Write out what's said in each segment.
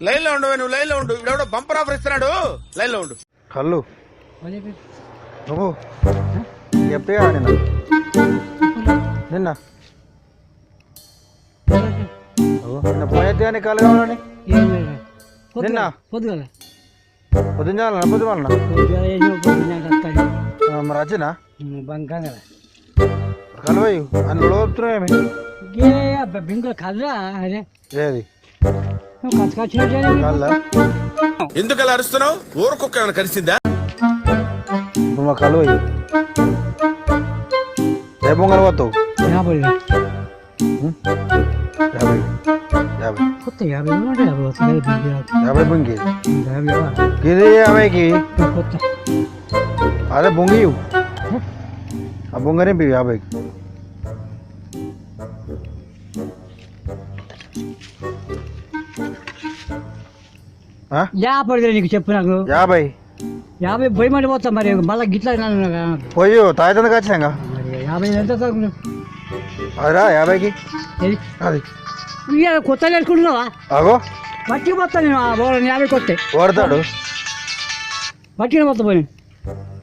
Line లో ఉండు, నువ్వు లైన్ లో ఉండు. ఇవిడెవడో బంపర్ ఆఫర్ ఇస్తున్నాడు, లైన్ లో ఉండు. కళ్ళు నువ్వు చెప్పే నిన్న నిన్న నిన్న పోయేది కానీ కళ్ళు కావాలని నిన్న పొద్దుగల పొద్దున్న పొద్దున మరి వచ్చినా బంగాళ కలవయ్యు అని లోపుతున్నాయేమి బింకుల కలరా అదే ఏది కచ్చకొచ్చినట్టు ఎందుకు అలా అరుస్తున్నావు? ఊరకొక్క ఏమైనా కలిసిందా? నువ్వు మా కలవయ్యు రేపు పొంగల్ పోతావు 50 యాభై యాభై కొత్త 50 యాభై బొంగి ఇది యాభైకి కొత్త అదే బొంగి ఆ బొంగరేంపి యాభైకి యాభై నీకు చెప్పు నాకు 50 పోయి మాట పోతా మరి మళ్ళీ గిట్లా పోయి తాయితందుకు వచ్చినాక 50 ఎంత అదిరా 50కి అది కొత్త నేర్చుకుంటున్నావా? అగో బట్టికి పోతా నేను 50 కొత్త వాడతాడు బట్టిన పోతా పోయి.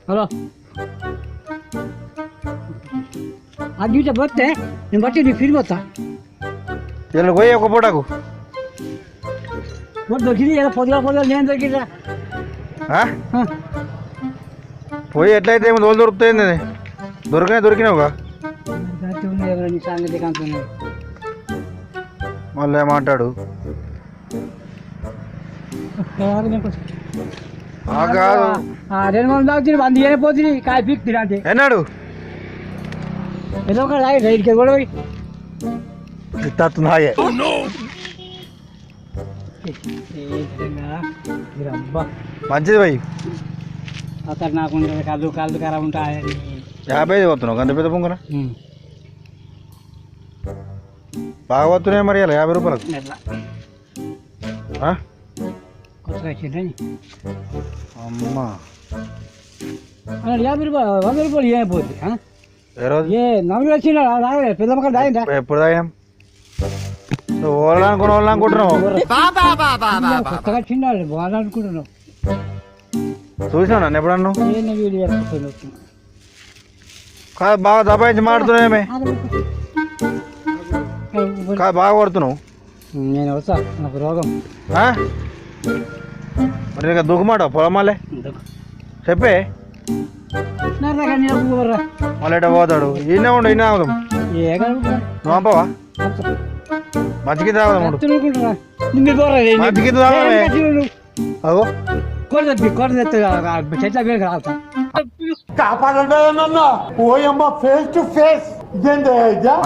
హలో అది చూసా పోతే నేను బట్టి నీకు ఫీల్ పోతా వీళ్ళు పోయి ఒక పూటకు దొరికింది ఏదో పొద్దుగా నేను దొరికిందా పోయి ఎట్లయితే ఏమో దోలు దొరుకుతాయింది దొరికినావుగా సంగతి కంటున్నాడు మళ్ళీ ఏమంటాడు కాదు 200 తాగుతుంది 100 అయిపోతుంది కాయ పీక్తుంది అంటే ఎన్నాడు ఏదో ఒక రైడ్కి కూడా పోయి హాయే అబ్బా మంచిది పోయి అతను నాకు కళ్ళు ఖరాబ్ ఉంటాయని 50 పోతున్నావు గంట పెద్ద పొంగన బాగా పోతున్నాయి మరి ఇలా 50 రూపాయలకు కొత్తగా వచ్చిందని అమ్మా 50 రూపాయలు 100 రూపాయలు ఏమైపోతుంది ఏ రోజు ఏ నవ్వులు వచ్చిందా పెద్ద మొక్క తాగిందా ఎప్పుడు తాగినాం నువ్వు ఓలాలనుకున్నావు ఓలాలనుకుంటున్నావు కొత్తగా వచ్చిందా బాగాలనుకుంటున్నావు చూసినావు నన్ను ఎప్పుడన్నా నేను వీడియో కాదు బాగా దబాయించి మాడుతున్నాయేమే కాదు బాగా కొడుతున్నావు నేను వస్తా నాకు రోగం మరి ఇంకా దుఃఖమాట పొలమాలే చెప్పే మళ్ళీ ఎట పోతాడు ఈయనే ఉండు ఈయన అవుదాం నువ్వు పంపవా మంచికి తాగుదాం మంచికి తాగుదామే అగో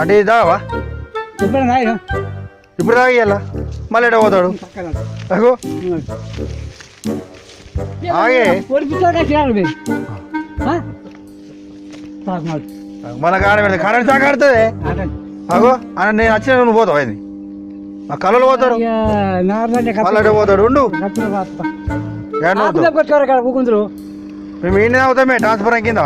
అంటే ఇది తాగవా ఇప్పుడు తాగియాలా మళ్ళీ ఎట పోతాడు అగో ఆగే మన కాడ పెడితే కాడ తాగాడుతుంది అగో అని నేను వచ్చిన నువ్వు పోతావు అది మా కళ్ళు పోతాడు మళ్ళీ పోతాడు ఉండు కూకుందరు మేము ఇంటి తాగుతామే ట్రాన్స్ఫర్ కింద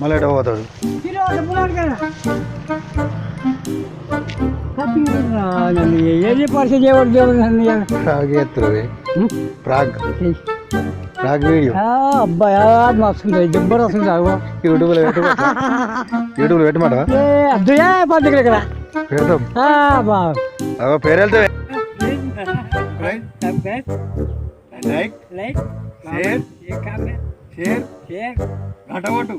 మళ్ళీ పోతాడు ఏది పరిచయం చేయబడి ప్రాగ్ ప్రాగ్ వీడియో అబ్బాయి వస్తుంది జబ్బర్ వస్తుంది యూట్యూబ్లో పెట్టమాట అద్దయా పద్ధతి ఇక్కడ పెడతాం బాగా పేరు వెళ్తే లైక్ షేర్ గంట కొట్టు